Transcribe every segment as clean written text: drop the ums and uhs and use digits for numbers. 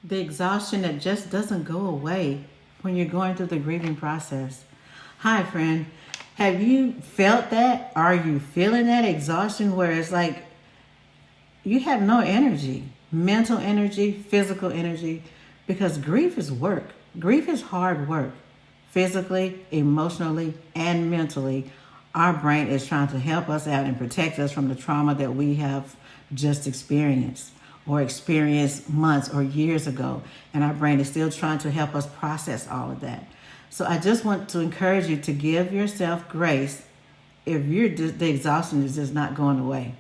The exhaustion that just doesn't go away when you're going through the grieving process. Hi, friend. Have you felt that? Are you feeling that exhaustion where it's like you have no energy, mental energy, physical energy? Because grief is work. Grief is hard work. Physically, emotionally, and mentally, our brain is trying to help us out and protect us from the trauma that we have just experienced or experienced months or years ago. And our brain is still trying to help us process all of that. So I just want to encourage you to give yourself grace if the exhaustion is just not going away.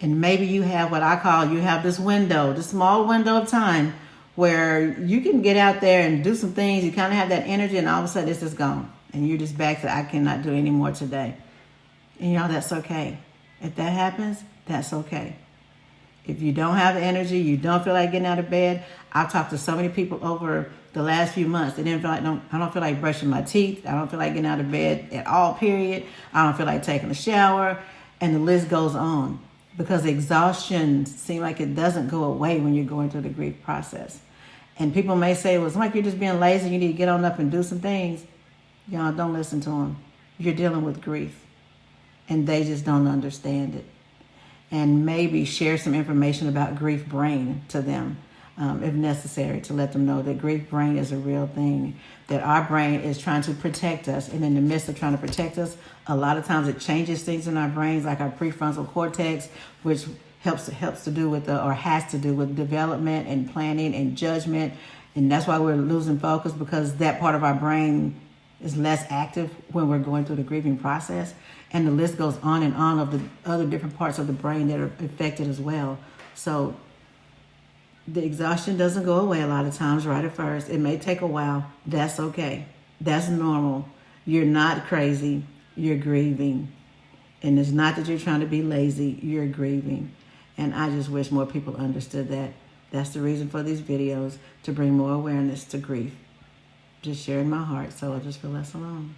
And maybe you have what I call, you have this window, this small window of time where you can get out there and do some things. You kind of have that energy and all of a sudden it's just gone. And you're just back to, I cannot do any more today. And that's okay. If that happens, that's okay. If you don't have the energy, you don't feel like getting out of bed. I've talked to so many people over the last few months. They didn't feel like, I don't feel like brushing my teeth. I don't feel like getting out of bed at all, period. I don't feel like taking a shower. And the list goes on. Because exhaustion seems like it doesn't go away when you're going through the grief process. And people may say, well, it's like you're just being lazy. You need to get on up and do some things. Y'all, don't listen to them. You're dealing with grief. And they just don't understand it. And maybe share some information about grief brain to them if necessary, to let them know that grief brain is a real thing, that our brain is trying to protect us. And in the midst of trying to protect us, a lot of times it changes things in our brains, like our prefrontal cortex, which helps to do with or has to do with development and planning and judgment. And that's why we're losing focus, because that part of our brain is less active when we're going through the grieving process. And the list goes on and on of the other different parts of the brain that are affected as well. So the exhaustion doesn't go away a lot of times right at first. It may take a while. That's okay. That's normal. You're not crazy. You're grieving. And it's not that you're trying to be lazy. You're grieving. And I just wish more people understood that. That's the reason for these videos, to bring more awareness to grief. Just sharing my heart so I just feel less alone.